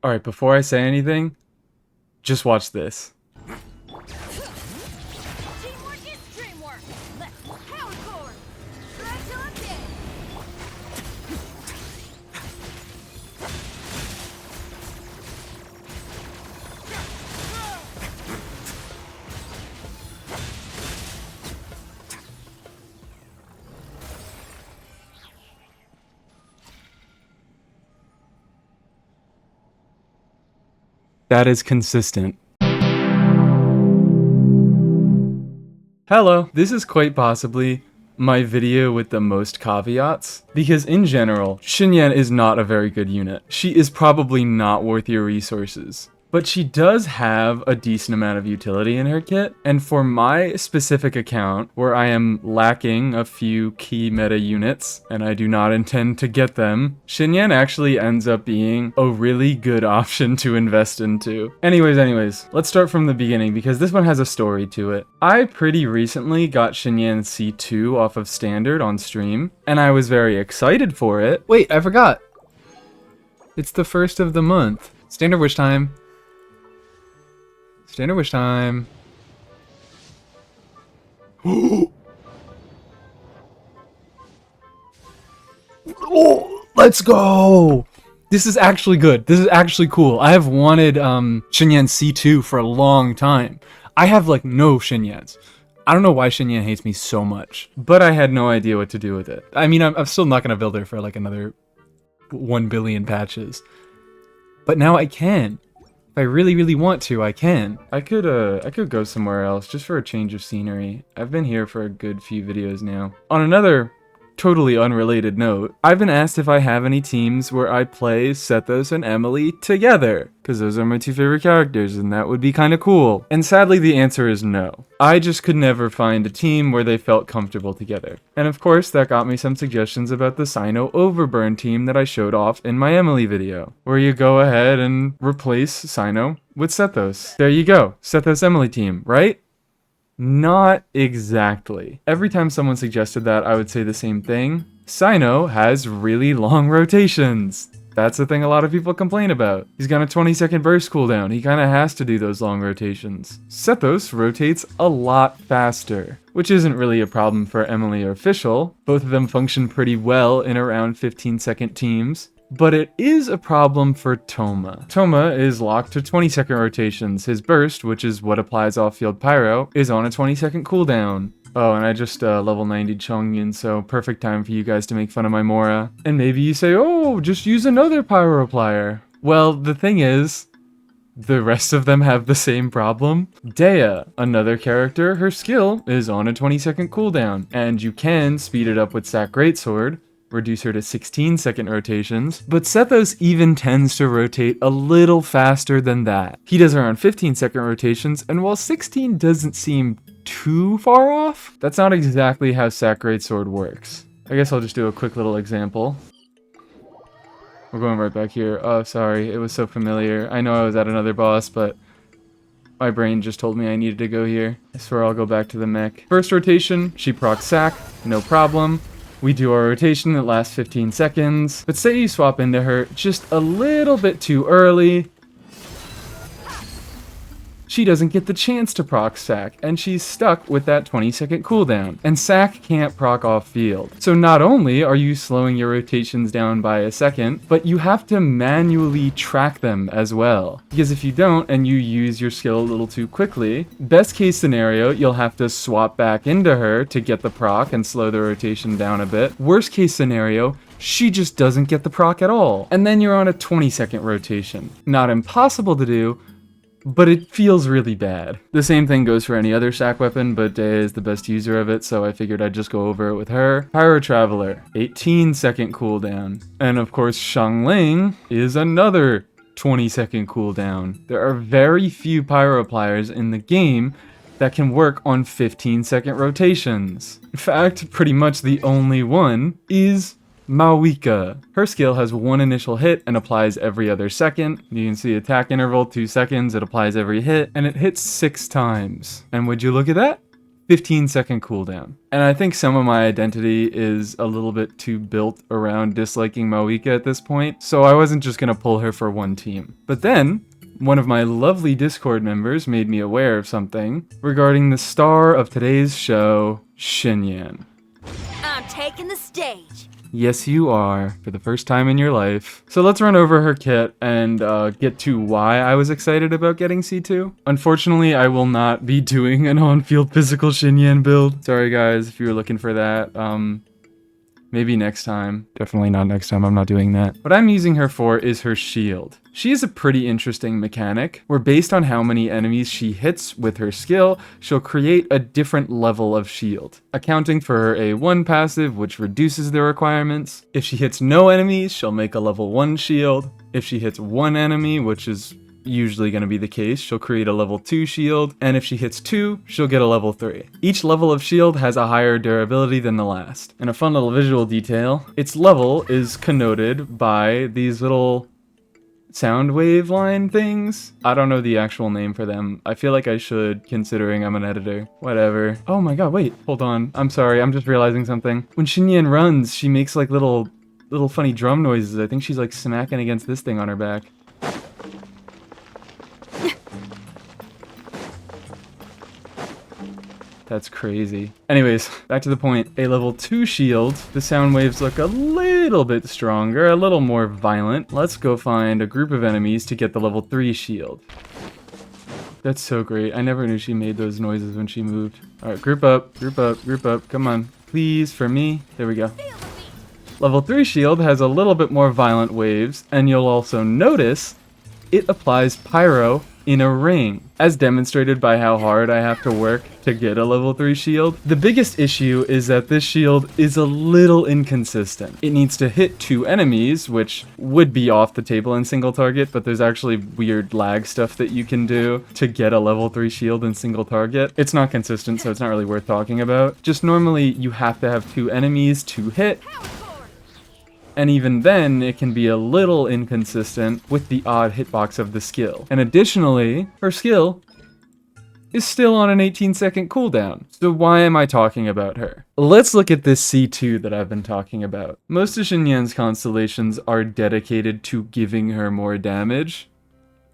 Alright, before I say anything, just watch this. Teamwork is dreamwork. Let's power forward. Try till I'm dead. That is consistent. Hello, this is quite possibly my video with the most caveats, because in general, Xinyan is not a very good unit. She is probably not worth your resources. But she does have a decent amount of utility in her kit, and for my specific account, where I am lacking a few key meta units, and I do not intend to get them, Xinyan actually ends up being a really good option to invest into. Anyways, let's start from the beginning, because this one has a story to it. I pretty recently got Xinyan C2 off of Standard on stream, and I was very excited for it. Wait, I forgot! It's the first of the month. Standard wish time. Standard wish time. Oh, let's go! This is actually good. This is actually cool. I have wanted Xinyan C2 for a long time. I have like no Xinyans. I don't know why Xinyan hates me so much, but I had no idea what to do with it. I mean, I'm still not gonna build her for like another 1 billion patches. But now I can. If I really want to, I can. I could go somewhere else just for a change of scenery. I've been here for a good few videos now. On another totally unrelated note, I've been asked if I have any teams where I play Sethos and Emilie together, because those are my two favorite characters, and that would be kind of cool. And sadly, the answer is no. I just could never find a team where they felt comfortable together. And of course, that got me some suggestions about the Sino Overburn team that I showed off in my Emilie video, where you go ahead and replace Sino with Sethos. There you go, Sethos Emilie team, right? Not exactly. Every time someone suggested that, I would say the same thing. Sino has really long rotations. That's the thing a lot of people complain about. He's got a 20-second burst cooldown. He kind of has to do those long rotations. Sethos rotates a lot faster, which isn't really a problem for Emilie or Fischl. Both of them function pretty well in around 15-second teams. But it is a problem for Thoma. Thoma is locked to 20-second rotations. His burst, which is what applies off-field pyro, is on a 20-second cooldown. Oh, and I just level 90 Chongyun, so perfect time for you guys to make fun of my Mora. And maybe you say, oh, just use another pyro applier. Well, the thing is, the rest of them have the same problem. Dea, another character, her skill is on a 20-second cooldown, and you can speed it up with Sack Greatsword, reduce her to 16-second rotations, but Sethos even tends to rotate a little faster than that. He does around 15-second rotations, and while 16 doesn't seem too far off, that's not exactly how Sack Greatsword works. I guess I'll just do a quick little example. We're going right back here. Oh, sorry, it was so familiar. I know I was at another boss, but my brain just told me I needed to go here. I swear I'll go back to the mech. First rotation, she procs Sack, no problem. We do our rotation that lasts 15 seconds, but say you swap into her just a little bit too early. She doesn't get the chance to proc Sack, and she's stuck with that 20-second cooldown, and Sack can't proc off field. So not only are you slowing your rotations down by a second, but you have to manually track them as well. Because if you don't, and you use your skill a little too quickly, best case scenario, you'll have to swap back into her to get the proc and slow the rotation down a bit. Worst case scenario, she just doesn't get the proc at all. And then you're on a 20-second rotation. Not impossible to do, but it feels really bad. The same thing goes for any other Sack weapon, but Dea is the best user of it, so I figured I'd just go over it with her. Pyro Traveler, 18-second cooldown. And of course, Xiangling is another 20-second cooldown. There are very few pyro appliers in the game that can work on 15-second rotations. In fact, pretty much the only one is Mavuika. Her skill has one initial hit and applies every other second. You can see attack interval 2 seconds, it applies every hit, and it hits 6 times. And would you look at that? 15-second cooldown. And I think some of my identity is a little bit too built around disliking Mavuika at this point, so I wasn't just gonna pull her for one team. But then, one of my lovely Discord members made me aware of something regarding the star of today's show, Xinyan. I'm taking the stage. Yes, you are, for the first time in your life. So let's run over her kit and get to why I was excited about getting C2. Unfortunately, I will not be doing an on-field physical Xinyan build. Sorry guys, if you were looking for that. Maybe next time. Definitely not next time, I'm not doing that. What I'm using her for is her shield. She is a pretty interesting mechanic, where based on how many enemies she hits with her skill, she'll create a different level of shield, accounting for her A1 passive, which reduces the requirements. If she hits no enemies, she'll make a level 1 shield. If she hits one enemy, which is usually going to be the case, she'll create a level 2 shield, and if she hits 2, she'll get a level 3. Each level of shield has a higher durability than the last. And a fun little visual detail, its level is connoted by these little sound wave line things. I don't know the actual name for them. I feel like I should, considering I'm an editor. Whatever. Oh my god, wait, hold on. I'm sorry, I'm just realizing something. When Xinyan runs, she makes like little funny drum noises. I think she's like smacking against this thing on her back. That's crazy. Anyways, back to the point. A level 2 shield, the sound waves look a little bit stronger, a little more violent. Let's go find a group of enemies to get the level 3 shield. That's so great. I never knew she made those noises when she moved. Alright, group up, group up, group up. Come on. Please, for me. There we go. Level 3 shield has a little bit more violent waves, and you'll also notice it applies pyro in a ring, as demonstrated by how hard I have to work to get a level 3 shield. The biggest issue is that this shield is a little inconsistent. It needs to hit 2 enemies, which would be off the table in single target, but there's actually weird lag stuff that you can do to get a level 3 shield in single target. It's not consistent, so it's not really worth talking about. Just normally you have to have 2 enemies to hit, and even then, it can be a little inconsistent with the odd hitbox of the skill. And additionally, her skill is still on an 18-second cooldown. So why am I talking about her? Let's look at this C2 that I've been talking about. Most of Xinyan's constellations are dedicated to giving her more damage,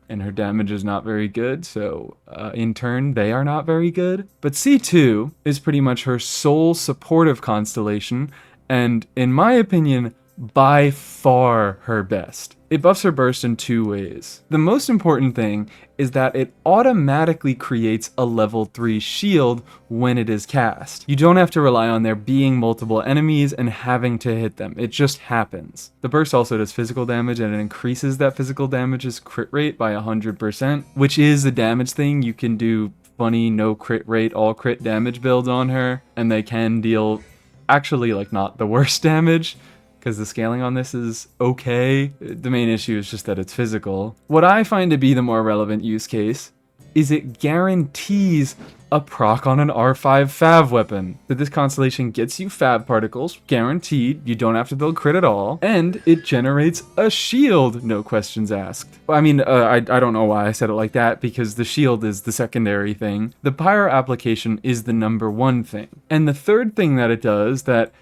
and her damage is not very good, so in turn, they are not very good. But C2 is pretty much her sole supportive constellation, and in my opinion, by far her best. It buffs her burst in 2 ways. The most important thing is that it automatically creates a level 3 shield when it is cast. You don't have to rely on there being multiple enemies and having to hit them. It just happens. The burst also does physical damage, and it increases that physical damage's crit rate by 100%, which is a damage thing. You can do funny no crit rate, all crit damage builds on her, and they can deal actually like not the worst damage, because the scaling on this is okay. The main issue is just that it's physical. What I find to be the more relevant use case is it guarantees a proc on an R5 Fav weapon. So this constellation gets you Fav particles, guaranteed, you don't have to build crit at all, and it generates a shield, no questions asked. I mean, I don't know why I said it like that, because the shield is the secondary thing. The pyro application is the #1 thing. And the third thing that it does that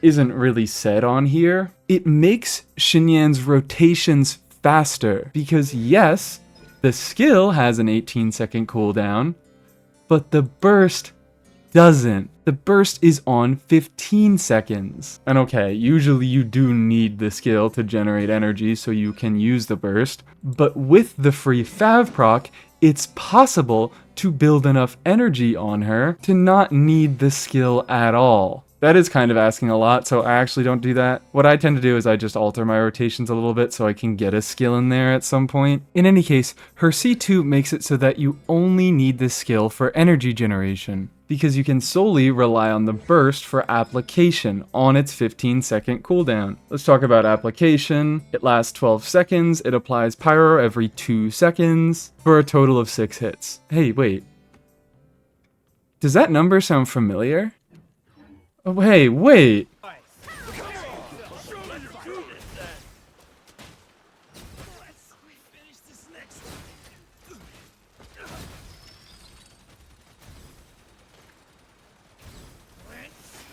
isn't really said on here, it makes Xinyan's rotations faster, because yes, the skill has an 18-second cooldown, but the burst doesn't. The burst is on 15 seconds. And okay, usually you do need the skill to generate energy so you can use the burst, but with the free Fav proc, it's possible to build enough energy on her to not need the skill at all. That is kind of asking a lot, so I actually don't do that. What I tend to do is I just alter my rotations a little bit so I can get a skill in there at some point. In any case, her C2 makes it so that you only need this skill for energy generation, because you can solely rely on the burst for application on its 15-second cooldown. Let's talk about application. It lasts 12 seconds, it applies pyro every 2 seconds, for a total of 6 hits. Hey, wait. Does that number sound familiar? Oh, hey, wait!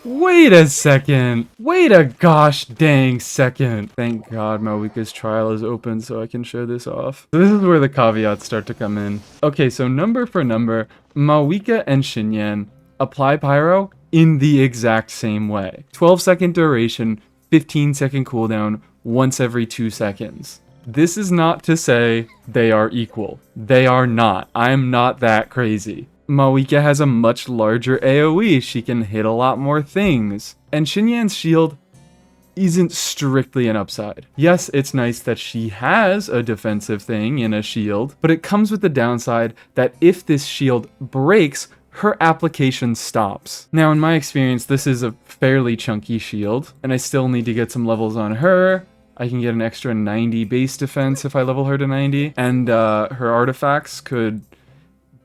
Wait a second. Wait a gosh dang second. Thank God Mavuika's trial is open so I can show this off. This is where the caveats start to come in. Okay, so number for number, Mavuika and Xinyan apply pyro in the exact same way. 12-second duration, 15-second cooldown, once every 2 seconds. This is not to say they are equal. They are not. I'm not that crazy. Mavuika has a much larger AoE, she can hit a lot more things. And Xinyan's shield isn't strictly an upside. Yes, it's nice that she has a defensive thing in a shield, but it comes with the downside that if this shield breaks, her application stops. Now, in my experience, this is a fairly chunky shield, and I still need to get some levels on her. I can get an extra 90 base defense if I level her to 90, and her artifacts could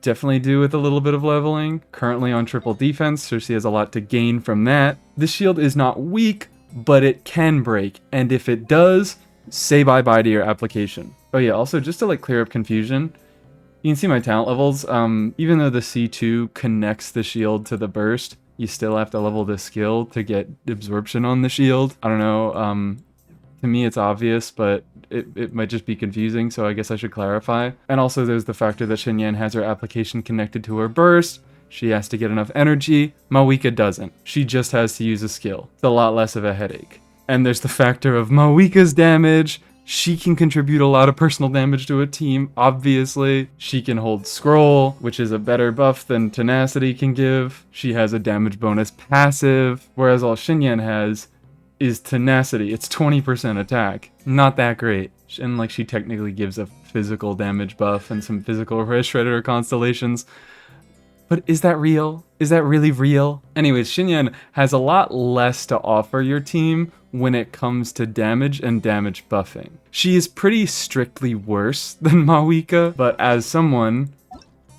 definitely do with a little bit of leveling. Currently on triple defense, so she has a lot to gain from that. The shield is not weak, but it can break, and if it does, say bye-bye to your application. Oh yeah, also just to like clear up confusion, you can see my talent levels. Even though the C2 connects the shield to the burst, you still have to level the skill to get absorption on the shield. I don't know, to me it's obvious, but it might just be confusing, so I guess I should clarify. And also there's the factor that Xinyan has her application connected to her burst. She has to get enough energy. Mavuika doesn't. She just has to use a skill. It's a lot less of a headache. And there's the factor of Mavuika's damage. She can contribute a lot of personal damage to a team, obviously. She can hold scroll, which is a better buff than tenacity can give. She has a damage bonus passive, whereas all Xinyan has is tenacity. It's 20% attack. Not that great. And like she technically gives a physical damage buff and some physical shredder constellations. But is that real? Is that really real? Anyways, Xinyan has a lot less to offer your team when it comes to damage and damage buffing. She is pretty strictly worse than Mavuika, but as someone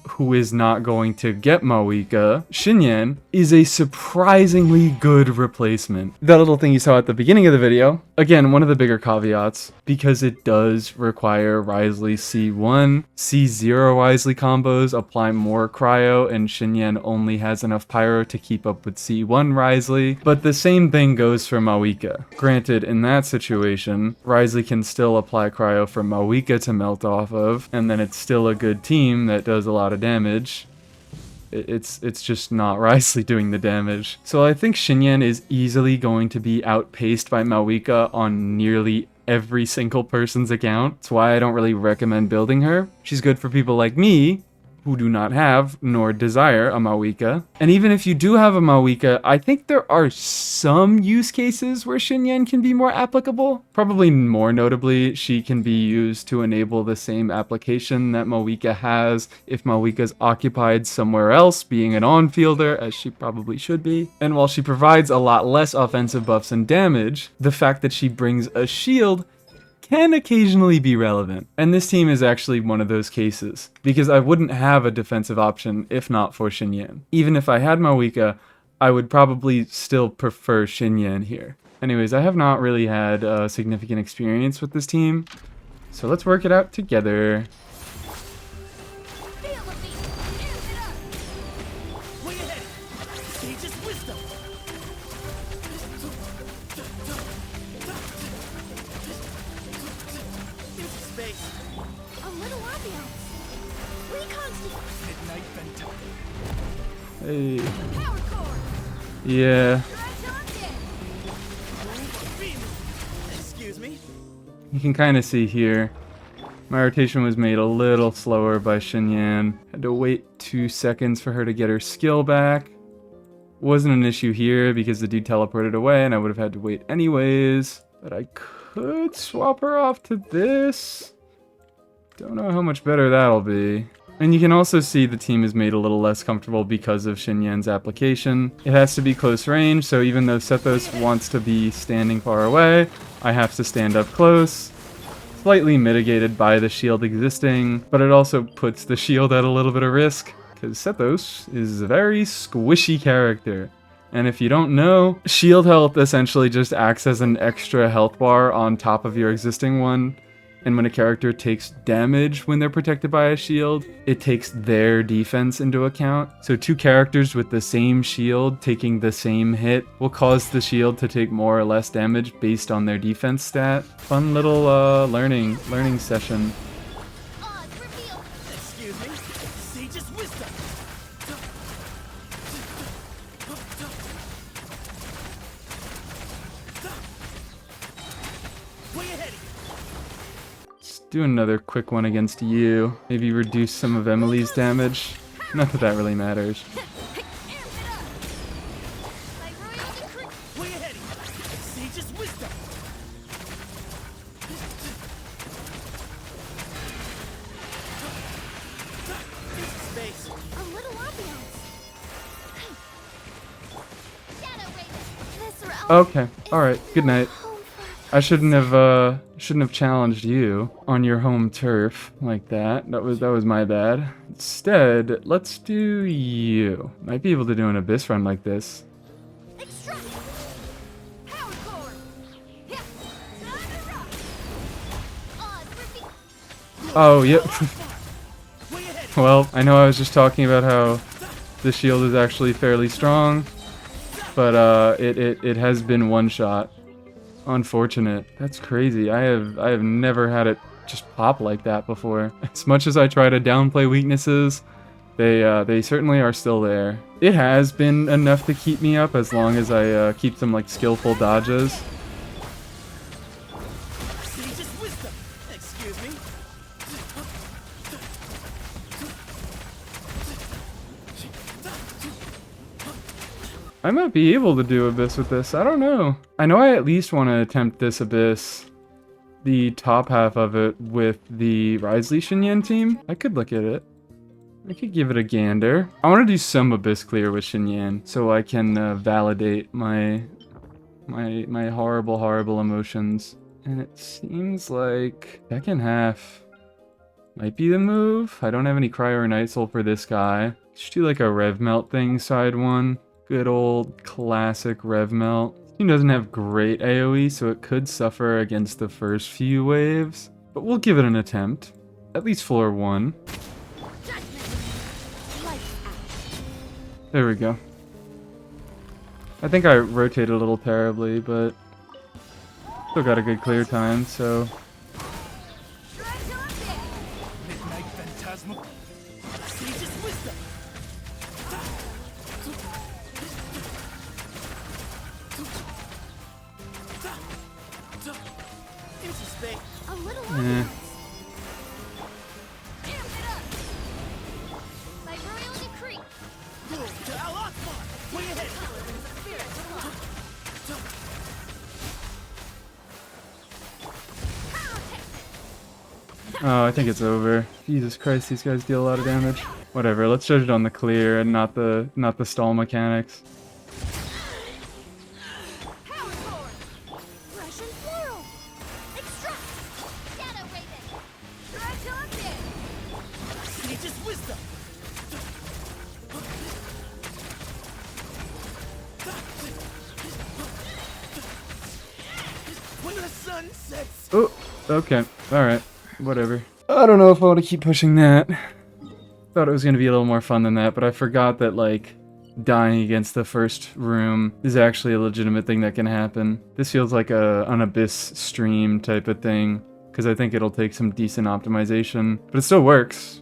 who is not going to get Mavuika, Xinyan is a surprisingly good replacement. That little thing you saw at the beginning of the video, again, one of the bigger caveats, because it does require Wriothesley C1, C0 Wriothesley combos apply more cryo, and Xinyan only has enough pyro to keep up with C1 Wriothesley, but the same thing goes for Mavuika. Granted, in that situation, Wriothesley can still apply cryo for Mavuika to melt off of, and then it's still a good team that does a lot of damage. It's just not Wriothesley doing the damage. So I think Xinyan is easily going to be outpaced by Mavuika on nearly every single person's account. That's why I don't really recommend building her. She's good for people like me, who do not have nor desire a Mavuika. And even if you do have a Mavuika, I think there are some use cases where Xinyan can be more applicable. Probably more notably, she can be used to enable the same application that Mavuika has if Mavuika's occupied somewhere else, being an on-fielder, as she probably should be. And while she provides a lot less offensive buffs and damage, the fact that she brings a shield can occasionally be relevant. And this team is actually one of those cases, because I wouldn't have a defensive option if not for Xinyan. Even if I had Mavuika, I would probably still prefer Xinyan here. Anyways, I have not really had significant experience with this team, so let's work it out together. Feel the beat. Use it up. Way ahead! Sage's wisdom! Into space! A little ambiance. Reconstitute. Midnight Vento. Hey, Power core. yeah. Excuse me? You can kind of see here, my rotation was made a little slower by Xinyan. Had to wait 2 seconds for her to get her skill back. Wasn't an issue here because the dude teleported away and I would have had to wait anyways. But I could swap her off to this. Don't know how much better that'll be. And you can also see the team is made a little less comfortable because of Xinyan's application. It has to be close range, so even though Sethos wants to be standing far away, I have to stand up close. Slightly mitigated by the shield existing, but it also puts the shield at a little bit of risk, because Sethos is a very squishy character. And if you don't know, shield health essentially just acts as an extra health bar on top of your existing one. And when a character takes damage when they're protected by a shield, it takes their defense into account. So two characters with the same shield taking the same hit will cause the shield to take more or less damage based on their defense stat. Fun little learning session. Odds revealed. Excuse me. Sage's wisdom. Way ahead. Let's do another quick one against you. Maybe reduce some of Emilie's damage. Not that that really matters. Amp it up. My royal decree. Way ahead. Sage's wisdom. Into space. A little ambiance. Shadow Raven. This realm Okay, alright, good night. home for I shouldn't have challenged you on your home turf like that. That was my bad. Instead, let's do you. Might be able to do an abyss run like this. extract. Power core. Yeah. Time to rock. Odds revealed. Oh, yep. Way ahead. Well, I know I was just talking about how the shield is actually fairly strong, but it has been one shot. Unfortunate. That's crazy. I have never had it just pop like that before. As much as I try to downplay weaknesses, they certainly are still there. It has been enough to keep me up as long as I keep some like skillful dodges. Sage's wisdom. Excuse me. I might be able to do abyss with this. I don't know. I know I at least want to attempt this abyss, the top half of it, with the Risley Xinyan team. I could look at it. I could give it a gander. I want to do some abyss clear with Xinyan so I can validate my horrible emotions. And it seems like second half might be the move. I don't have any Cryo or Night Soul for this guy. Just do like a Rev Melt thing, side one. Good old classic Rev Melt. He doesn't have great AoE, so it could suffer against the first few waves. But we'll give it an attempt. At least floor 1. There we go. I think I rotated a little terribly, but still got a good clear time, so... Midnight Phantasmal. Sage's wisdom. Into space. A little Eh. ambiance. Amp it up. My royal decree. To Al-Akbar. Way ahead. Spirit unlocked. Oh, I think it's over. Jesus Christ, these guys deal a lot of damage. Whatever, let's judge it on the clear and not the stall mechanics. Power core. Russian floral. Extract. Shadow Raven. Draconic. Sage's wisdom. When the sun sets. Oh, okay, alright, whatever. I don't know if I want to keep pushing that. Thought it was going to be a little more fun than that, but I forgot that, like, dying against the first room is actually a legitimate thing that can happen. This feels like an Abyss stream type of thing, because I think it'll take some decent optimization. But it still works.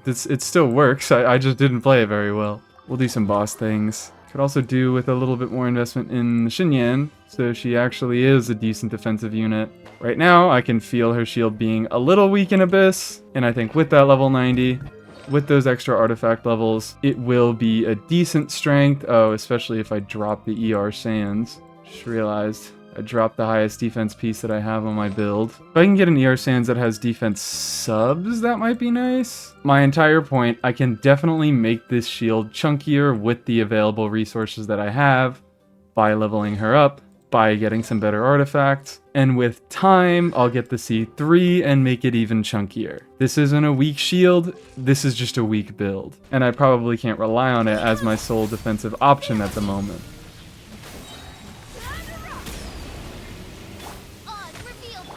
It still works, I just didn't play it very well. We'll do some boss things. Could also do with a little bit more investment in Xinyan, so she actually is a decent defensive unit. Right now, I can feel her shield being a little weak in Abyss, and I think with that level 90, with those extra artifact levels, it will be a decent strength. Oh, especially if I drop the ER Sands. Just realized I dropped the highest defense piece that I have on my build. If I can get an ER Sands that has defense subs, that might be nice. My entire point, I can definitely make this shield chunkier with the available resources that I have by leveling her up, by getting some better artifacts, and with time, I'll get the C3 and make it even chunkier. This isn't a weak shield, this is just a weak build, and I probably can't rely on it as my sole defensive option at the moment. Odds revealed.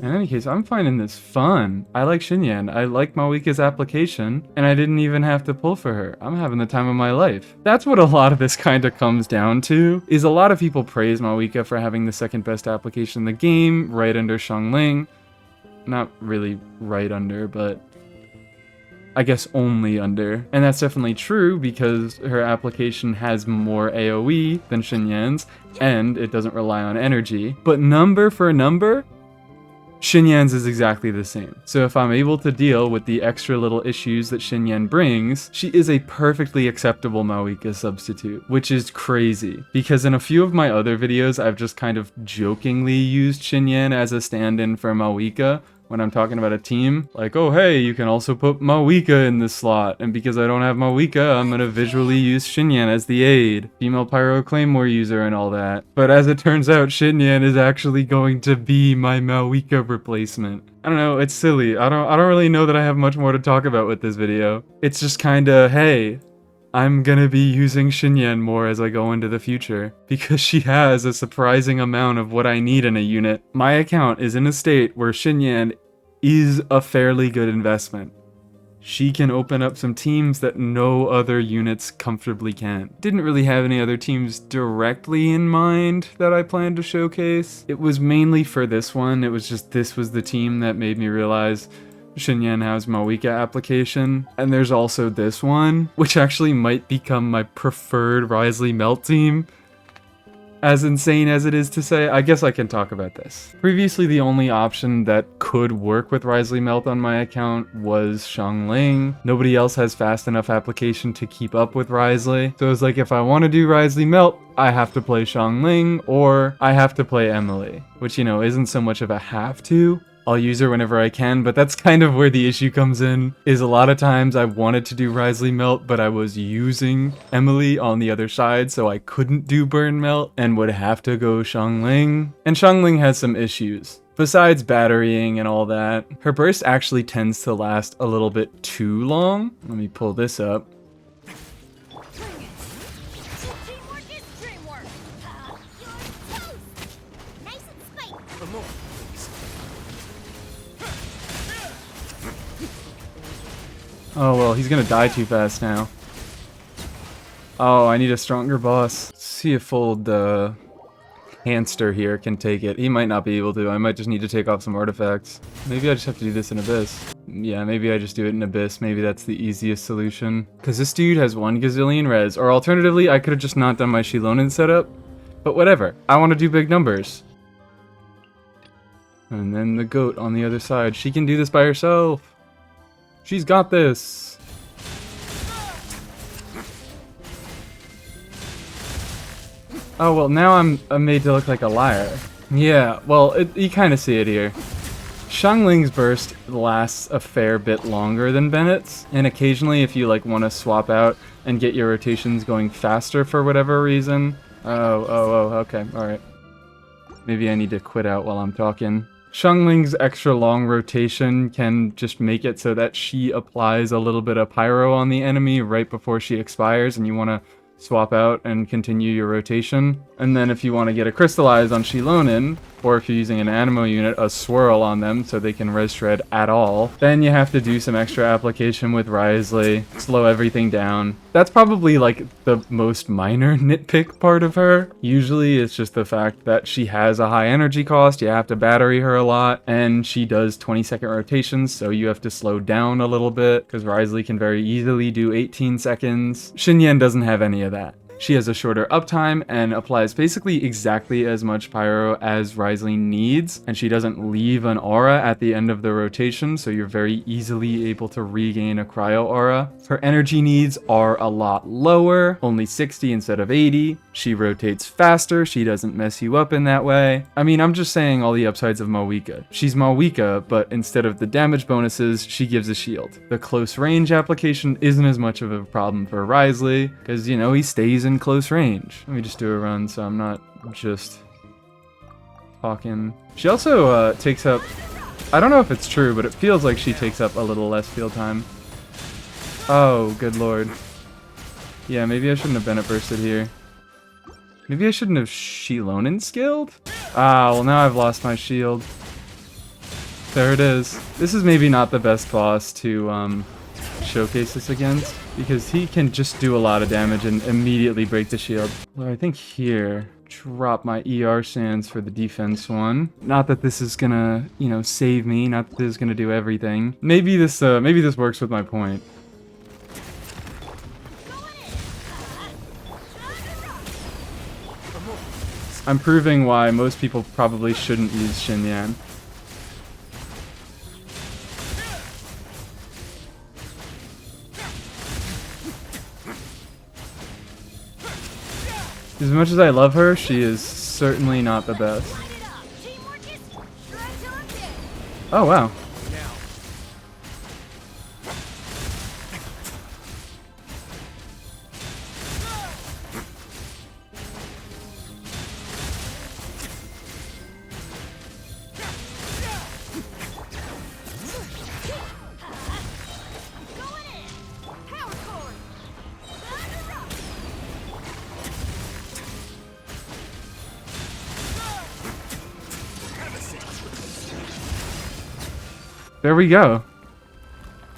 In any case, I'm finding this fun. I like Xinyan. I like Mavuika's application, and I didn't even have to pull for her. I'm having the time of my life. That's what a lot of this kind of comes down to, is a lot of people praise Mavuika for having the second best application in the game, right under Xiangling. Not really right under, but I guess only under. And that's definitely true because her application has more AoE than Xinyan's, and it doesn't rely on energy. But number for number, Xinyan's is exactly the same. So if I'm able to deal with the extra little issues that Xinyan brings, she is a perfectly acceptable Mavuika substitute, which is crazy. Because in a few of my other videos, I've just kind of jokingly used Xinyan as a stand-in for Mavuika when I'm talking about a team. Like, oh hey, you can also put Mavuika in this slot. And because I don't have Mavuika, I'm gonna visually use Xinyan as the aid. Female Pyro Claymore user and all that. But as it turns out, Xinyan is actually going to be my Mavuika replacement. I don't know, it's silly. I don't really know that I have much more to talk about with this video. It's just kinda, hey, I'm gonna be using Xinyan more as I go into the future, because she has a surprising amount of what I need in a unit. My account is in a state where Xinyan is a fairly good investment. She can open up some teams that no other units comfortably can. Didn't really have any other teams directly in mind that I planned to showcase. It was mainly for this one. It was just this was the team that made me realize Xinyan has Mavuika application. And there's also this one, which actually might become my preferred Wrisley Melt team. As insane as it is to say, I guess I can talk about this. Previously, the only option that could work with Wrisley Melt on my account was Xiangling. Nobody else has fast enough application to keep up with Wrisley. So it's like, if I want to do Wrisley Melt, I have to play Xiangling, or I have to play Emilie. Which, you know, isn't so much of a have to. I'll use her whenever I can, but that's kind of where the issue comes in, is a lot of times I wanted to do Wrisley Melt, but I was using Emilie on the other side, so I couldn't do Burn Melt, and would have to go Xiangling. And Xiangling has some issues. Besides batterying and all that, her burst actually tends to last a little bit too long. Let me pull this up. Teamwork is dreamwork. You're toast. Nice and spiky. For more. Oh well, he's gonna die too fast now. Oh, I need a stronger boss. Let's see if old Hamster here can take it. He might not be able to. I might just need to take off some artifacts. Maybe I just have to do this in Abyss. Yeah, maybe I just do it in Abyss. Maybe that's the easiest solution. Because this dude has 1 gazillion res. Or alternatively, I could have just not done my Xilonen setup. But whatever. I want to do big numbers. And then the goat on the other side. She can do this by herself. She's got this. Oh, well, now I'm made to look like a liar. Yeah, well, you kind of see it here. Xiangling's burst lasts a fair bit longer than Bennett's, and occasionally if you like want to swap out and get your rotations going faster for whatever reason. Oh, okay, alright. Maybe I need to quit out while I'm talking. Xiangling's extra long rotation can just make it so that she applies a little bit of pyro on the enemy right before she expires, and you want to swap out and continue your rotation. And then if you want to get a crystallize on Xilonen, or if you're using an Animo unit, a swirl on them so they can res shred at all, then you have to do some extra application with Wrisley, slow everything down. That's probably like the most minor nitpick part of her. Usually it's just the fact that she has a high energy cost, you have to battery her a lot, and she does 20-second rotations, so you have to slow down a little bit, because Wrisley can very easily do 18 seconds. Xinyan doesn't have any of that. She has a shorter uptime and applies basically exactly as much pyro as Wrisley needs, and she doesn't leave an aura at the end of the rotation, so you're very easily able to regain a cryo aura. Her energy needs are a lot lower, only 60 instead of 80. She rotates faster, she doesn't mess you up in that way. I mean, I'm just saying all the upsides of Mavuika. She's Mavuika, but instead of the damage bonuses, she gives a shield. The close range application isn't as much of a problem for Wrisley, because, you know, he stays in close range. Let me just do a run so I'm not just talking. She also takes up, I don't know if it's true, but it feels like she takes up a little less field time. Oh, good lord. Yeah, maybe I shouldn't have Bennett bursted here. Maybe I shouldn't have Xilonen skilled? Ah, well now I've lost my shield. There it is. This is maybe not the best boss to showcase this against, because he can just do a lot of damage and immediately break the shield. Well, I think here, drop my ER sands for the defense one. Not that this is gonna, you know, save me, not that this is gonna do everything. Maybe this works with my point. I'm proving why most people probably shouldn't use Xinyan. As much as I love her, she is certainly not the best. Oh wow. There we go.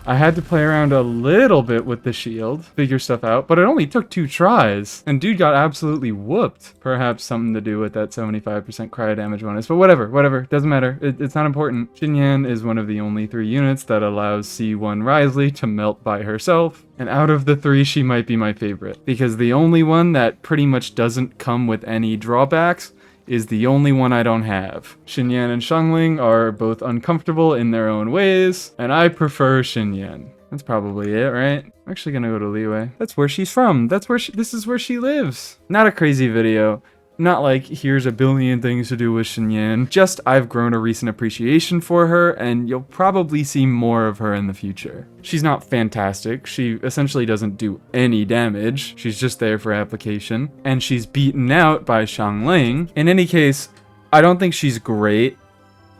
I had to play around a little bit with the shield, figure stuff out, but it only took 2 tries, and dude got absolutely whooped. Perhaps something to do with that 75% cryo damage bonus, but whatever, doesn't matter. It's not important. Xinyan is one of the only 3 units that allows C1 Risley to melt by herself, and out of the 3, she might be my favorite, because the only one that pretty much doesn't come with any drawbacks is the only one I don't have. Xinyan and Xiangling are both uncomfortable in their own ways, and I prefer Xinyan. That's probably it, right? I'm actually gonna go to Liyue. That's where she's from. This is where she lives. Not a crazy video. Not like, here's a billion things to do with Xinyan. Just, I've grown a recent appreciation for her, and you'll probably see more of her in the future. She's not fantastic. She essentially doesn't do any damage. She's just there for application. And she's beaten out by Xiangling. In any case, I don't think she's great.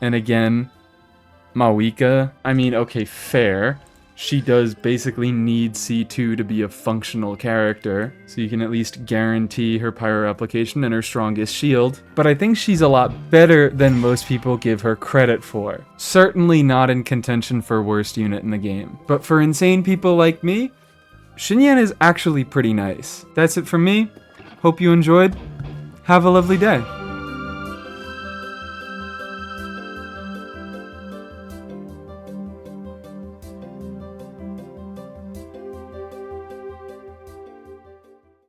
And again, Mavuika, I mean, okay, fair. She does basically need C2 to be a functional character, so you can at least guarantee her pyro application and her strongest shield. But I think she's a lot better than most people give her credit for. Certainly not in contention for worst unit in the game. But for insane people like me, Xinyan is actually pretty nice. That's it from me. Hope you enjoyed. Have a lovely day.